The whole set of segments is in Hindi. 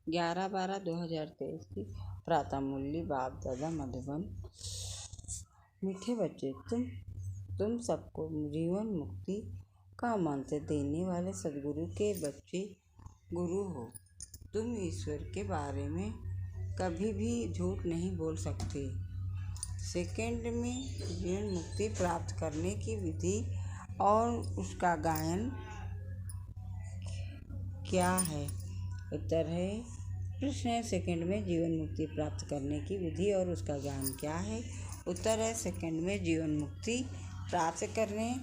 11/12/2023 की प्रातः मूल्य बाप दादा मधुबन। मीठे बच्चे, तुम सबको जीवन मुक्ति का मंत्र देने वाले सदगुरु के बच्चे गुरु हो। तुम ईश्वर के बारे में कभी भी झूठ नहीं बोल सकते। सेकंड में जीवन मुक्ति प्राप्त करने की विधि और उसका गायन क्या है? उत्तर है, प्रश्न है, सेकंड में जीवन मुक्ति प्राप्त करने की विधि और उसका ज्ञान क्या है? उत्तर है, सेकंड में जीवन मुक्ति प्राप्त करने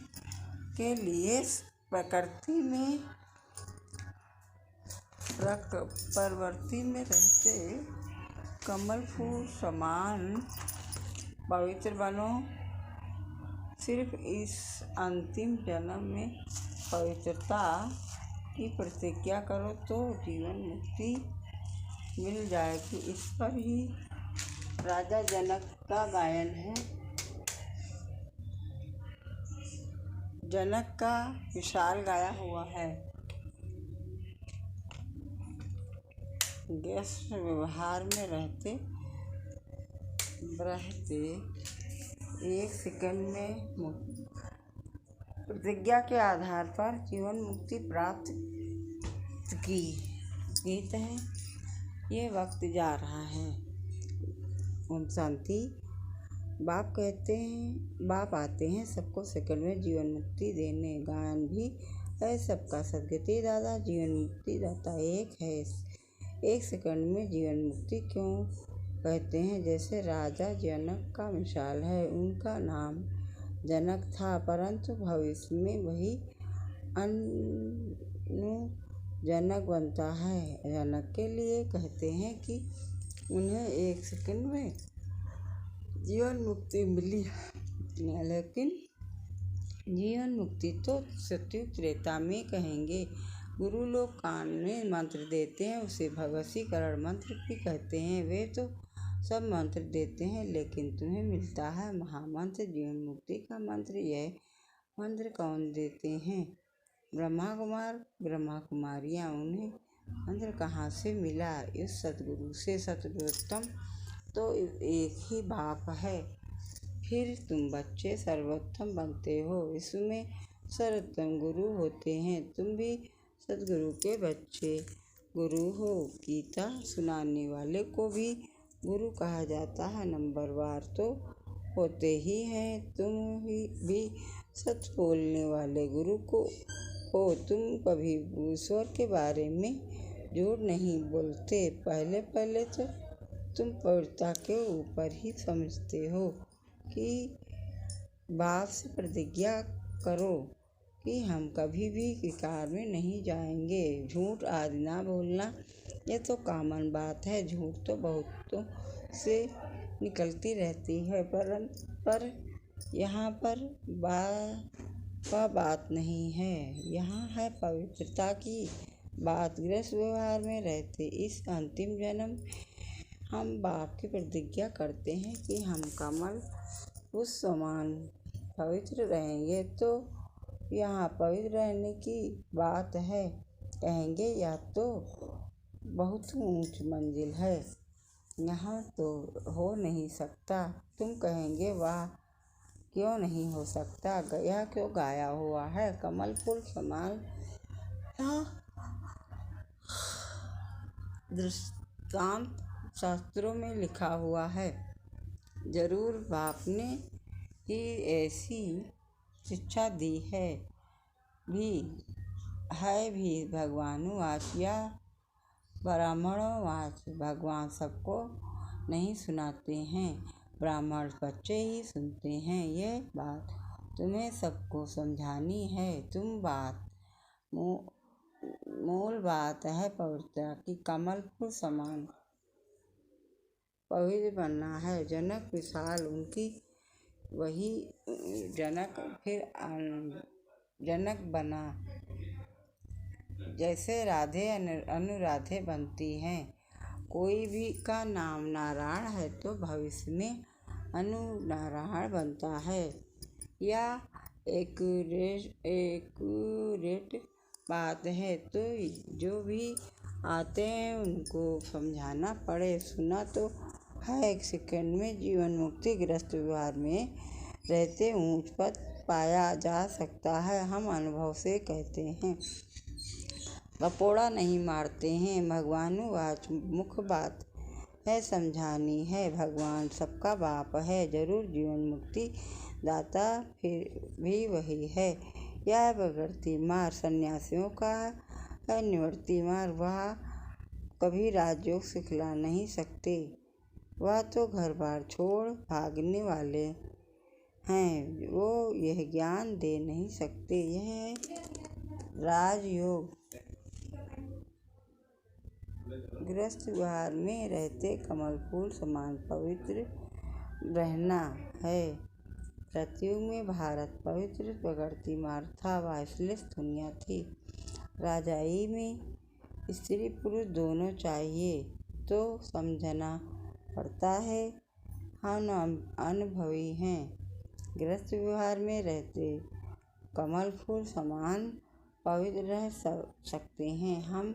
के लिए प्रवृत्ति में रहते कमल फूल समान पवित्र बनो। सिर्फ इस अंतिम जन्म में पवित्रता की प्रतिज्ञा करो तो जीवन मुक्ति मिल जाएगी। इस पर ही राजा जनक का गायन है। जनक का विशाल गाया हुआ है। गृहस्थ व्यवहार में रहते एक सेकंड में प्रतिज्ञा के आधार पर जीवन मुक्ति प्राप्त की। गीत है, ये वक्त जा रहा है। ओम शांति। बाप आते हैं सबको सेकंड में जीवन मुक्ति देने। गायन भी है सबका सदगति दादा जीवन मुक्ति दाता एक है। एक सेकंड में जीवन मुक्ति क्यों कहते हैं? जैसे राजा जनक का मिसाल है। उनका नाम जनक था, परंतु भविष्य में वही जनक बनता है। जनक के लिए कहते हैं कि उन्हें एक सेकंड में जीवन मुक्ति मिली, लेकिन जीवन मुक्ति तो सतयुग त्रेता में कहेंगे। गुरु लोग कान में मंत्र देते हैं, उसे भगवशीकरण मंत्र भी कहते हैं। वे तो सब मंत्र देते हैं, लेकिन तुम्हें मिलता है महामंत्र जीवन मुक्ति का मंत्र। यह मंत्र कौन देते हैं? ब्रह्मा कुमारियाँ। उन्हें मंत्र कहाँ से मिला? इस सतगुरु से। सतगुरुत्तम तो एक ही बाप है, फिर तुम बच्चे सर्वोत्तम बनते हो। इसमें सर्वोत्तम गुरु होते हैं। तुम भी सतगुरु के बच्चे गुरु हो। गीता सुनाने वाले को भी गुरु कहा जाता है। नंबरवार तो होते ही हैं। तुम भी सच बोलने वाले गुरु को हो। तुम कभी ईश्वर के बारे में झूठ नहीं बोलते। पहले तो तुम पवित्रता के ऊपर ही समझते हो कि बाप से प्रतिज्ञा करो कि हम कभी भी विकार में नहीं जाएंगे। झूठ आदि ना बोलना, ये तो कॉमन बात है। झूठ तो बहुतों से निकलती रहती है, पर यहाँ पर बात नहीं है। यहाँ है पवित्रता की बात। गृहस्थ व्यवहार में रहते इस अंतिम जन्म हम बाप की प्रतिज्ञा करते हैं कि हम कमल उस समान पवित्र रहेंगे। तो यहाँ पवित्र रहने की बात है कहेंगे, या तो बहुत ऊंच मंजिल है, यहाँ तो हो नहीं सकता। तुम कहेंगे वाह, क्यों नहीं हो सकता? यह क्यों गाया हुआ है? कमल फूल समान दृष्टांत शास्त्रों में लिखा हुआ है। जरूर बाप ने ही ऐसी शिक्षा दी है भी भगवानुवाच या ब्राह्मणोवाच। भगवान सबको नहीं सुनाते हैं, ब्राह्मण बच्चे ही सुनते हैं। यह बात तुम्हें सबको समझानी है। मूल बात है पवित्रता की। कमल फूल समान पवित्र बनना है। जनक विशाल उनकी वही जनक फिर जनक बना। जैसे राधे अनुराधे बनती हैं। कोई भी का नाम नारायण है तो भविष्य में अनु नारायण बनता है। या एक्यूरेट बात है। तो जो भी आते हैं उनको समझाना पड़े। सुना तो है 1 सेकंड में जीवन मुक्ति गृहस्थ व्यवहार में रहते ऊंच पद पाया जा सकता है। हम अनुभव से कहते हैं, पपोड़ा नहीं मारते हैं। भगवानुवाच मुख्य बात है समझानी है। भगवान सबका बाप है, जरूर जीवन मुक्ति दाता फिर भी वही है। यह प्रवृत्ति मार्ग सन्यासियों का है, निवृत्ति मार्ग वह कभी राजयोग सिखला नहीं सकते। वह तो घर बार छोड़ भागने वाले हैं, वो यह ज्ञान दे नहीं सकते। यह है राजयोग। गृहस्थ व्यवहार में रहते कमल फूल समान पवित्र रहना है। सतयुग में भारत पवित्र प्रकृति मार्ग था, वह श्लेष दुनिया थी। राजाई में स्त्री पुरुष दोनों चाहिए तो समझना पड़ता है। हम अनुभवी हैं। गृहस्थ व्यवहार में रहते कमल फूल समान पवित्र रह सकते हैं। हम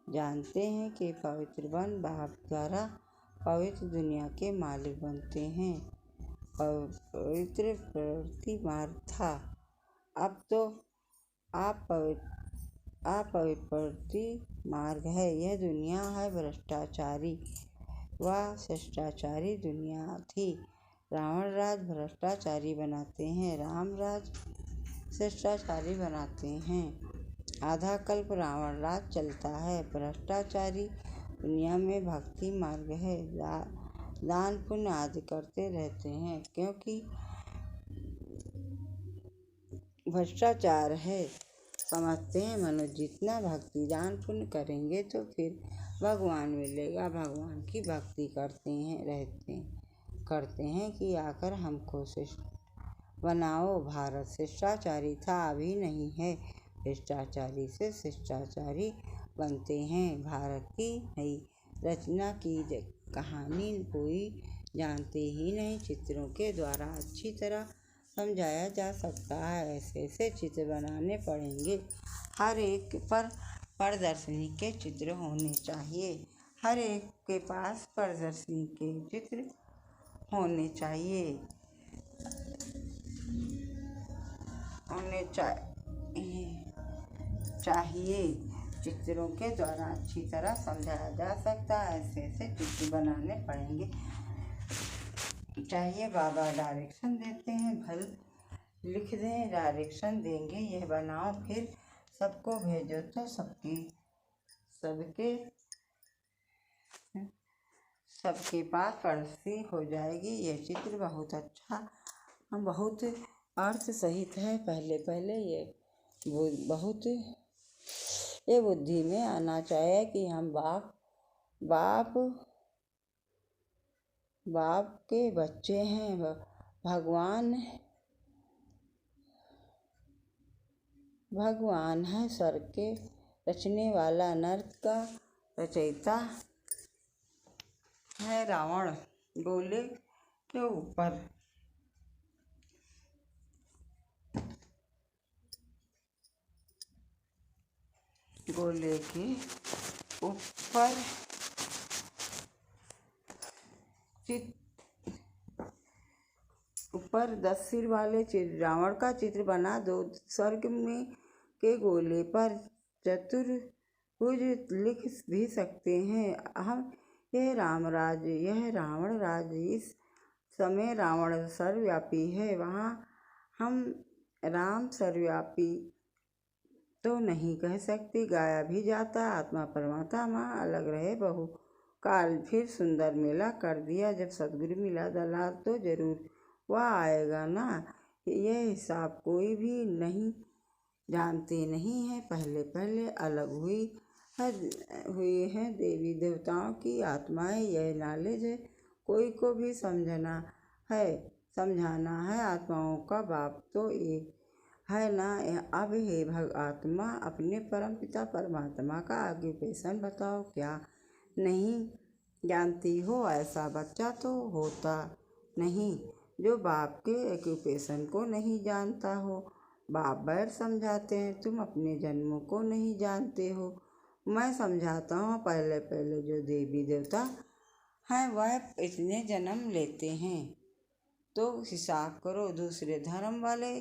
जानते हैं कि पवित्र वन बाप द्वारा पवित्र दुनिया के मालिक बनते हैं। पवित्र प्रवृत्ति मार्ग था, अब तो अपवित्र मार्ग है। यह दुनिया है भ्रष्टाचारी, वह शिष्टाचारी दुनिया थी। रावण राज भ्रष्टाचारी बनाते हैं, राम राज शिष्टाचारी बनाते हैं। आधा कल्प रावण राज चलता है। भ्रष्टाचारी दुनिया में भक्ति मार्ग है, दान पुण्य आदि करते रहते हैं, क्योंकि भ्रष्टाचार है। समझते हैं मनुष्य जितना भक्ति दान पुण्य करेंगे तो फिर भगवान मिलेगा। भगवान की भक्ति करते हैं कि आकर हमको शिष्ट बनाओ। भारत शिष्टाचारी था, अभी नहीं है। शिष्टाचारी से शिष्टाचारी बनते हैं। भारत की नई रचना की कहानी कोई जानते ही नहीं, चित्रों के द्वारा अच्छी तरह समझाया जा सकता है। ऐसे ऐसे चित्र बनाने पड़ेंगे। हर एक पर प्रदर्शनी के चित्र होने चाहिए। हर एक के पास प्रदर्शनी के चित्र होने चाहिए। चित्रों के द्वारा अच्छी तरह समझाया जा सकता है। ऐसे ऐसे चित्र बनाने पड़ेंगे चाहिए। बाबा डायरेक्शन देते हैं, भल लिख दें, डायरेक्शन देंगे, यह बनाओ, फिर सबको भेजो तो सबके पास प्रदर्शनी हो जाएगी। यह चित्र बहुत अच्छा, बहुत अर्थ सहित है। पहले ये बुद्धि में आना चाहिए कि हम बाप के बच्चे हैं। भगवान है स्वर्ग के रचने वाला, नर्क का रचयिता है। रावण गोले के ऊपर ऊपर 10 सिर वाले रावण का चित्र बना दो। स्वर्ग में के गोले पर चतुर्भुज लिख भी सकते हैं। हम यह रावण राज। इस समय रावण सर्वव्यापी है, वहाँ हम राम सर्वव्यापी तो नहीं कह सकते। गाया भी जाता आत्मा परमात्मा अलग रहे बहु काल। फिर सुंदर मेला कर दिया। जब सदगुरु मिला दलाल तो जरूर वह आएगा ना। यह हिसाब कोई भी नहीं जानते नहीं है। पहले अलग हुई हैं देवी देवताओं की आत्माएं। यह नॉलेज है, कोई को भी समझाना है। आत्माओं का बाप तो एक है ना। अब हे आत्मा, अपने परम पिता परमात्मा का ऑक्यूपेशन बताओ। क्या नहीं जानती हो? ऐसा बच्चा तो होता नहीं जो बाप के ऑक्यूपेशन को नहीं जानता हो। बाप बैर समझाते हैं, तुम अपने जन्मों को नहीं जानते हो। मैं समझाता हूँ। पहले पहले जो देवी देवता हैं वह इतने जन्म लेते हैं, तो हिसाब करो दूसरे धर्म वाले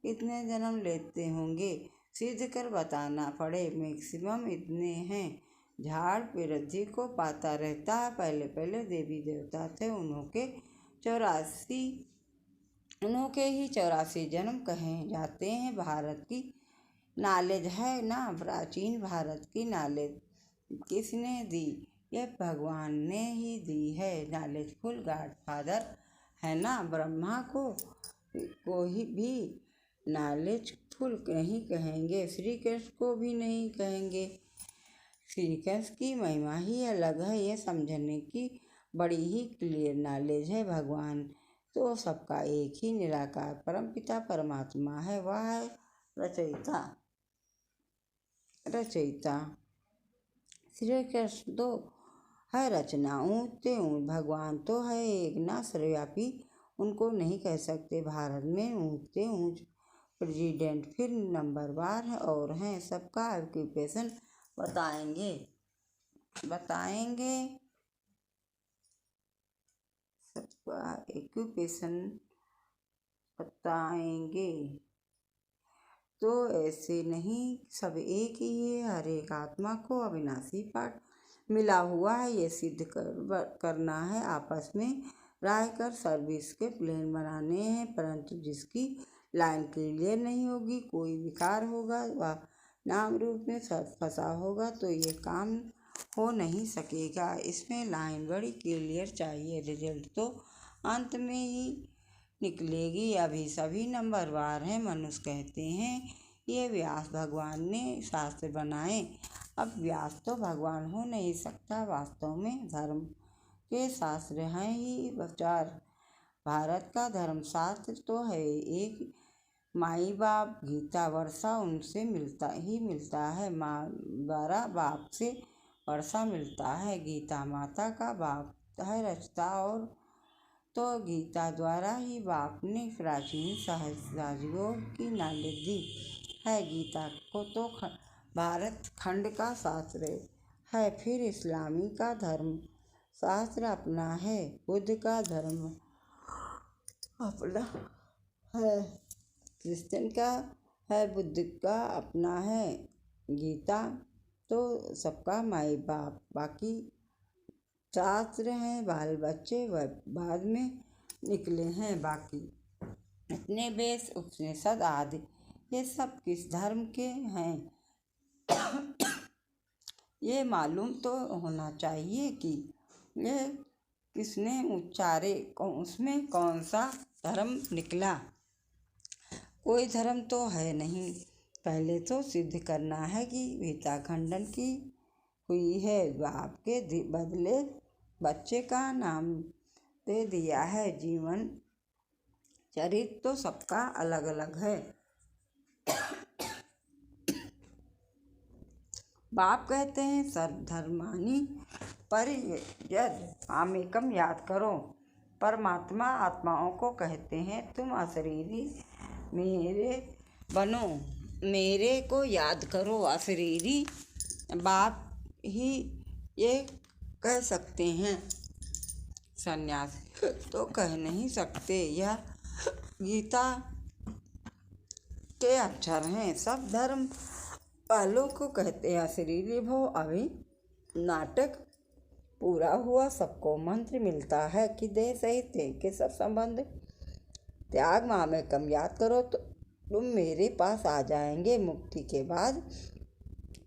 कितने जन्म लेते होंगे। सिद्ध कर बताना पड़े, मैक्सिमम इतने हैं। झाड़ वृद्धि को पाता रहता है। पहले पहले देवी देवता थे, उनके ही 84 जन्म कहे जाते हैं। भारत की नॉलेज है ना, प्राचीन भारत की नॉलेज किसने दी? यह भगवान ने ही दी है। नॉलेजफुल गॉडफादर है ना, ब्रह्मा को ही भी नॉलेजफुल नहीं कहेंगे, श्री कृष्ण को भी नहीं कहेंगे। श्री कृष्ण की महिमा ही अलग है, ये समझने की बड़ी ही क्लियर नॉलेज है। भगवान तो सबका एक ही निराकार परमपिता परमात्मा है, वह है रचयिता। श्री कृष्ण तो है रचना, ऊँचते ऊँच। भगवान तो है एक ना, सर्वव्यापी, उनको नहीं कह सकते। भारत में ऊँचते ऊँच प्रेसिडेंट फिर नंबरवार है और हैं। सबका ऑक्यूपेशन बताएंगे। सबका ऑक्यूपेशन बताएंगे। तो ऐसे नहीं, सब एक ही है। हर एक आत्मा को अविनाशी पाठ मिला हुआ है, ये सिद्ध करना है। आपस में राय कर सर्विस के प्लान बनाने हैं, परंतु जिसकी लाइन क्लियर नहीं होगी, कोई विकार होगा व नाम रूप में फंसा होगा, तो ये काम हो नहीं सकेगा। इसमें लाइन बड़ी क्लियर चाहिए, रिजल्ट तो अंत में ही निकलेगी। अभी सभी नंबरवार हैं। मनुष्य कहते हैं ये व्यास भगवान ने शास्त्र बनाए। अब व्यास तो भगवान हो नहीं सकता। वास्तव में धर्म के शास्त्र हैं ही 4। भारत का धर्मशास्त्र तो है एक, माई बाप गीता वर्षा उनसे मिलता है। माँ द्वारा बाप से वर्षा मिलता है। गीता माता का बाप है रचता, और तो गीता द्वारा ही बाप ने प्राचीन सहस्रादियों की नॉलेज दी है। गीता को तो भारत खंड का शास्त्र है। फिर इस्लामी का धर्म शास्त्र अपना है, बुद्ध का धर्म अपना है, क्रिश्चियन का है, बुद्ध का अपना है। गीता तो सबका माई बाप, बाकी शास्त्र हैं बाल बच्चे वह बाद में निकले हैं। बाकी इतने वेद उपनिषद आदि ये सब किस धर्म के हैं, ये मालूम तो होना चाहिए कि ये किसने उच्चारे, उसमें कौन सा धर्म निकला। कोई धर्म तो है नहीं। पहले तो सिद्ध करना है कि गीता खंडन की हुई है। बाप के बदले बच्चे का नाम दे दिया है। जीवन चरित्र तो सबका अलग अलग है। बाप कहते हैं सर्वधर्मानि परित्यज्य मामेकं याद करो। परमात्मा आत्माओं को कहते हैं तुम अशरीरी मेरे बनो, मेरे को याद करो। अशरीरी बाप ही ये कह सकते हैं, सन्यासी तो कह नहीं सकते। यह गीता के अक्षर हैं। सब धर्म वालों को कहते हैं अशरीरी भव। अभी नाटक पूरा हुआ, सबको मंत्र मिलता है कि देह सहित देह के सब संबंध त्याग मामेकम याद करो तो तुम मेरे पास आ जाएंगे। मुक्ति के बाद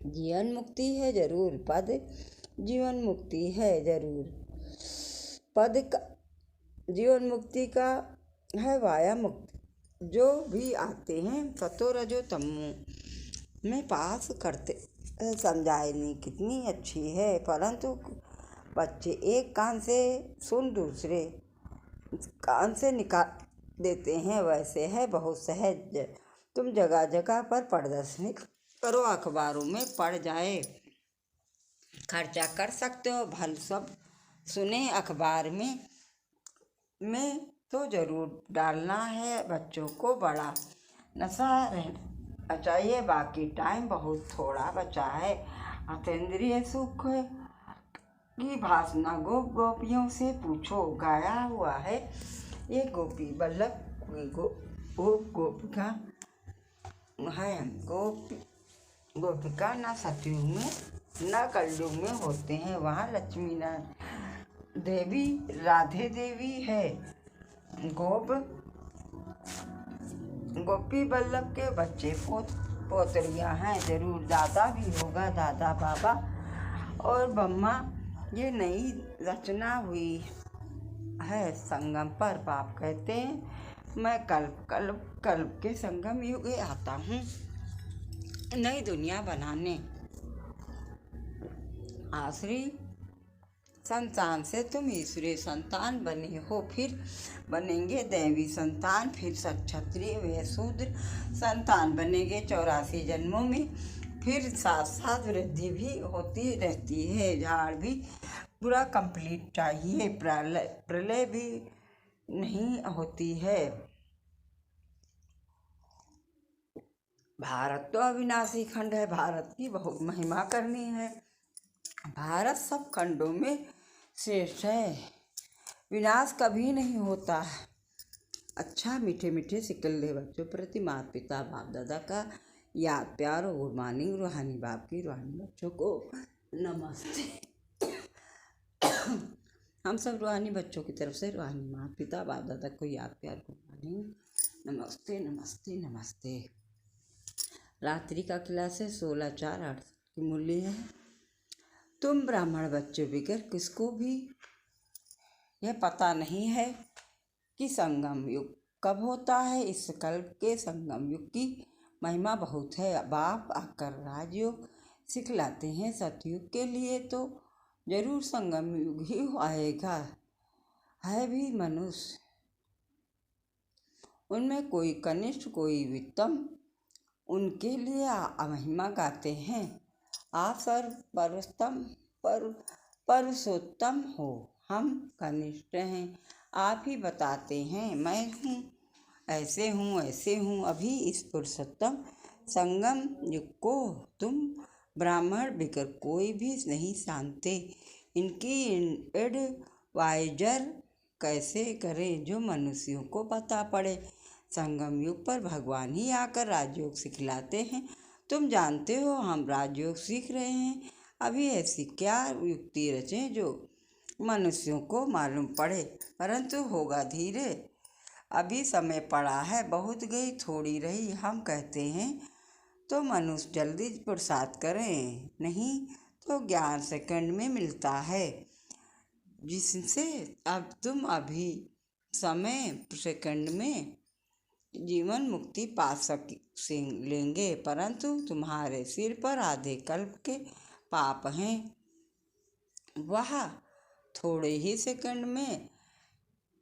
जीवन मुक्ति है जरूर, पद जीवन मुक्ति है जरूर। पद का जीवन मुक्ति का है वाया मुक्ति। जो भी आते हैं सतो रजो तमो में पास करते समझाइनी कितनी अच्छी है, परंतु बच्चे एक कान से सुन दूसरे कान से निकाल देते हैं। वैसे है बहुत सहज। तुम जगह जगह पर प्रदर्शनी करो, अखबारों में पढ़ जाए, खर्चा कर सकते हो। भल सब सुने अखबार में तो ज़रूर डालना है। बच्चों को बड़ा नशा रहना चाहिए। बाकी टाइम बहुत थोड़ा बचा है। अतीन्द्रिय सुख की भासना गोप गोपियों से पूछो। गाया हुआ है ये गोपी वल्लभ गोपिका है। गोपिका न सतयुग में न कलयुग में होते हैं। वहाँ लक्ष्मी देवी राधे देवी है। गोपी वल्लभ के बच्चे पोतरियाँ हैं। जरूर दादा भी होगा, दादा बाबा और ब्रह्मा। ये नई रचना हुई है संगम पर। बाप कहते हैं मैं कल्प के संगम युग आता हूँ नई दुनिया बनाने। आसुरी संतान से तुम ईश्वरीय संतान बने हो, फिर बनेंगे दैवी संतान, फिर क्षत्रिय व शूद्र संतान बनेंगे 84 जन्मों में। फिर साथ साथ वृद्धि भी होती रहती है। झाड़ भी पूरा कंप्लीट चाहिए। प्रलय भी नहीं होती है। भारत तो अविनाशी खंड है। भारत की बहुत महिमा करनी है। भारत सब खंडों में श्रेष्ठ है। विनाश कभी नहीं होता। अच्छा, मीठे मीठे सिकल्ले बच्चों प्रति माता पिता बाप दादा का याद प्यार और गुड मॉर्निंग। रूहानी बाप की रूहानी बच्चों को नमस्ते। हम सब रूहानी बच्चों की तरफ से रूहानी माता पिता बाप दादा को याद प्यार गुड मॉर्निंग, नमस्ते नमस्ते नमस्ते। रात्रि का क्लास है 16/4/8 की मूल्य है। तुम ब्राह्मण बच्चों बिगर किसको भी यह पता नहीं है कि संगम युग कब होता है। इस कल्प के संगम युग की महिमा बहुत है। बाप आकर राजयोग सिखलाते हैं। सतयुग के लिए तो जरूर संगम युग ही आएगा। है भी मनुष्य, उनमें कोई कनिष्ठ कोई वित्तम, उनके लिए महिमा गाते हैं। आप सर्वोत्तम पुरुषोत्तम हो, हम कनिष्ठ हैं। आप ही बताते हैं मैं हूँ ऐसे हूँ। अभी इस पुरुषोत्तम संगम युग को तुम ब्राह्मण बिकर कोई भी नहीं जानते। इनकी एडवाइजर कैसे करें जो मनुष्यों को पता पड़े। संगम युग पर भगवान ही आकर राजयोग सिखलाते हैं। तुम जानते हो हम राजयोग सीख रहे हैं। अभी ऐसी क्या युक्ति रचें जो मनुष्यों को मालूम पड़े, परंतु होगा धीरे। अभी समय पड़ा है, बहुत गई थोड़ी रही। हम कहते हैं तो मनुष्य जल्दी पुरुषार्थ करें, नहीं तो ज्ञान सेकंड में मिलता है, जिससे अब तुम अभी समय सेकंड में जीवन मुक्ति पा लेंगे। परंतु तुम्हारे सिर पर आधे कल्प के पाप हैं, वह थोड़े ही सेकंड में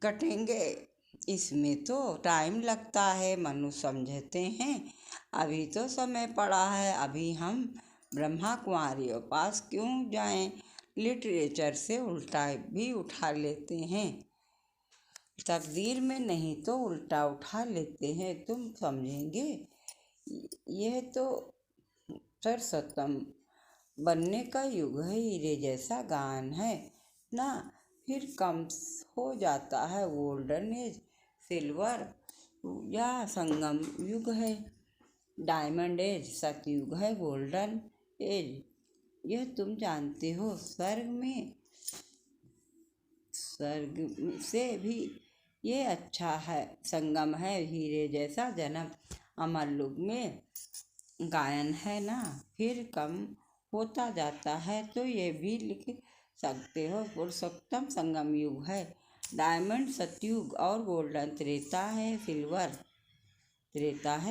कटेंगे। इसमें तो टाइम लगता है। मनुष्य समझते हैं अभी तो समय पड़ा है, अभी हम ब्रह्मा कुमारियों पास क्यों जाएं। लिटरेचर से उल्टा भी उठा लेते हैं। तकदीर में नहीं तो उल्टा उठा लेते हैं। तुम समझेंगे यह तो सरसतम बनने का युग है। हीरे जैसा गान है ना, फिर कम हो जाता है। गोल्डन एज, सिल्वर या संगम युग है। डायमंड एज, सतयुग है। गोल्डन एज यह तुम जानते हो। स्वर्ग से भी ये अच्छा है। संगम है हीरे जैसा जन्म। अमर युग में गायन है ना, फिर कम होता जाता है तो ये भी लिख सकते हो। पुरुषोत्तम संगम युग है। डायमंड सतयुग और गोल्डन त्रेता है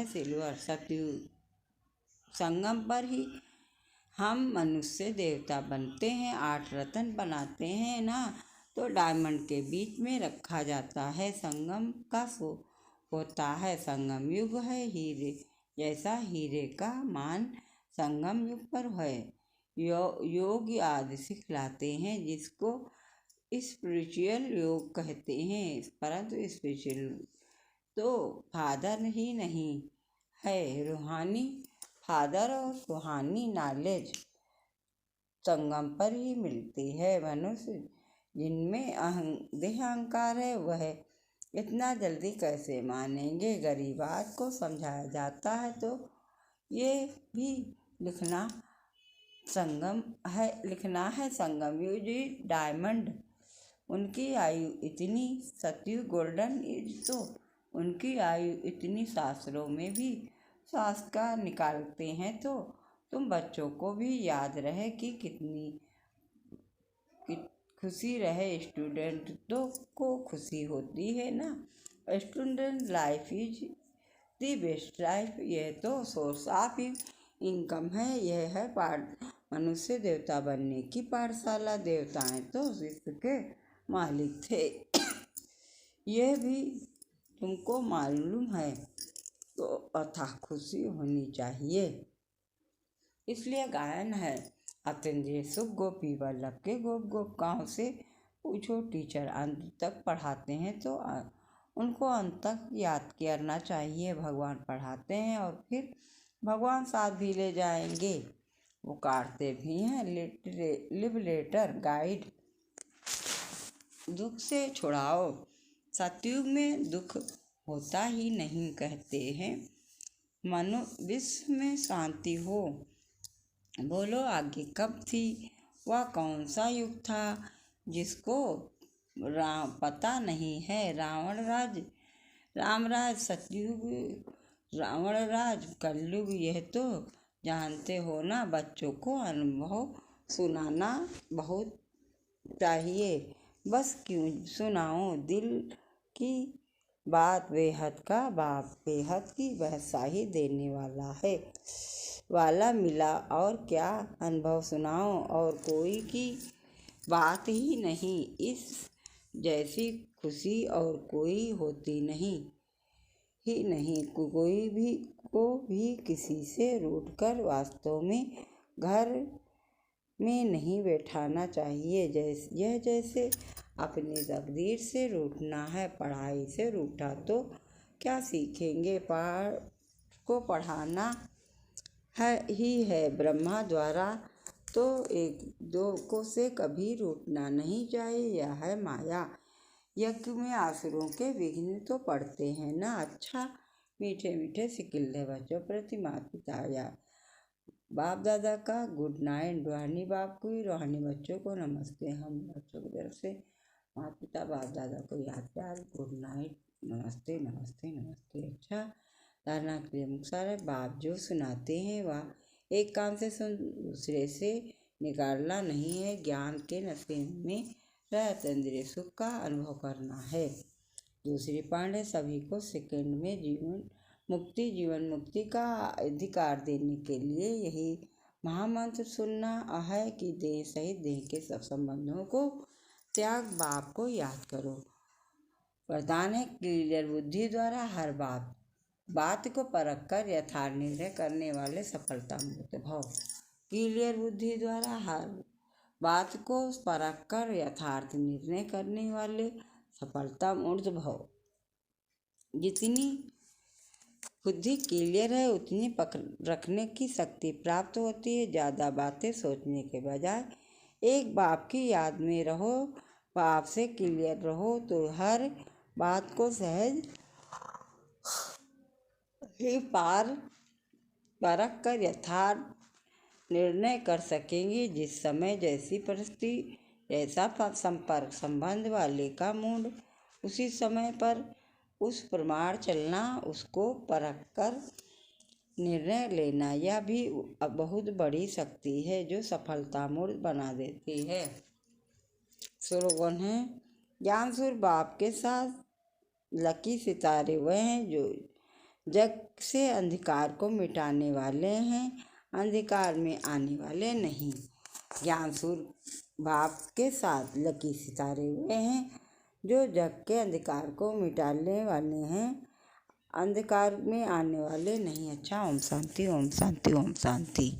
सिल्वर। सतयुग संगम पर ही हम मनुष्य देवता बनते हैं। 8 रत्न बनाते हैं ना, तो डायमंड के बीच में रखा जाता है। संगम का होता है। संगम युग है हीरे जैसा। हीरे का मान संगम युग पर है। योग आदि सिखलाते हैं, जिसको स्पिरिचुअल योग कहते हैं। परंतु स्पिरिचुअल तो फादर ही नहीं है, रूहानी फादर और रूहानी नॉलेज संगम पर ही मिलती है। मनुष्य जिनमें देहांकार है वह इतना जल्दी कैसे मानेंगे। गरीबात को समझाया जाता है तो ये भी लिखना है संगम यूजी डायमंड। उनकी आयु इतनी, सतयुग गोल्डन एज, तो उनकी आयु इतनी शास्त्रों में भी शास्त्र निकालते हैं। तो तुम बच्चों को भी याद रहे कि कितनी खुशी रहे। स्टूडेंट तो को खुशी होती है ना। Student life is the best life. यह तो सोर्स ऑफ इनकम है। यह है मनुष्य देवता बनने की पाठशाला। देवताएं तो विश्व के मालिक थे, यह भी तुमको मालूम है। तो अथाह खुशी होनी चाहिए। इसलिए गायन है अतेंद्रिय सुख गोपी वल्लभ के गोप गोप गाँव से पूछो। टीचर अंत तक पढ़ाते हैं तो उनको अंत तक याद करना चाहिए। भगवान पढ़ाते हैं और फिर भगवान साथ भी ले जाएंगे। वो काटते भी हैं। लिव लेटर गाइड दुख से छुड़ाओ। सतयुग में दुख होता ही नहीं, कहते हैं। मनो विश्व में शांति हो। बोलो आगे कब थी, वह कौन सा युग था जिसको पता नहीं है। राम राज सतयुग, रावण राज कलयुग, यह तो जानते हो ना। बच्चों को अनुभव सुनाना बहुत चाहिए। बस क्यों सुनाओ दिल की बात। बेहद का बाप बेहद की बहसाही देने वाला मिला। और क्या अनुभव सुनाओ। और कोई की बात ही नहीं। इस जैसी खुशी और कोई होती नहीं। कोई भी किसी से रूठकर वास्तव में घर में नहीं बैठाना चाहिए। यह जैसे अपनी तकदीर से रूठना है। पढ़ाई से रूठा तो क्या सीखेंगे। पाठ को पढ़ाना है ब्रह्मा द्वारा, तो एक दो को से कभी रूठना नहीं चाहिए। यह है माया। यज्ञ में आसुरों के विघ्न तो पड़ते हैं ना। अच्छा मीठे मीठे सिकिल्ले बच्चों प्रति माता पिता या बाप दादा का गुड नाइट। रूहानी बाप को, रूहानी बच्चों को नमस्ते। हम बच्चों की तरफ से माता पिता बाप दादा को याद प्यार गुड नाइट, नमस्ते नमस्ते नमस्ते। अच्छा धारणा के लिए मुख्तार बाप जो सुनाते हैं वह एक कान से सुन दूसरे से निकालना नहीं है। ज्ञान के नशे में रह अतीन्द्रिय सुख का अनुभव करना है। दूसरी पांडे सभी को सेकंड में जीवन मुक्ति का अधिकार देने के लिए यही महामंत्र सुनना है कि देह सहित देह के सब संबंधों को त्याग। बाप को याद करो। वरदान है क्लियर बुद्धि द्वारा हर बात को परख कर यथार्थ निर्णय करने वाले सफलता मूर्त भव। क्लियर बुद्धि द्वारा हर बात को परख कर यथार्थ निर्णय करने वाले सफलता मूर्त भव। जितनी बुद्धि क्लियर है उतनी पकड़ रखने की शक्ति प्राप्त होती है। ज़्यादा बातें सोचने के बजाय एक बाप की याद में रहो, बाप से क्लियर रहो तो हर बात को सहज ही परख कर यथार्थ निर्णय कर सकेंगे। जिस समय जैसी परिस्थिति, जैसा संपर्क संबंध वाले का मूड, उसी समय पर उस प्रमाण चलना, उसको परख कर निर्णय लेना, यह भी बहुत बड़ी शक्ति है जो सफलता मूर्त बना देती है। स्लोगन है ज्ञानसूर बाप के साथ लकी सितारे वह हैं जो जग से अंधकार को मिटाने वाले हैं, अंधकार में आने वाले नहीं। ज्ञानसूर बाप के साथ लकी सितारे वे हैं जो जग के अंधकार को मिटाने वाले हैं, अंधकार में आने वाले नहीं। अच्छा ओम शांति ओम शांति ओम शांति।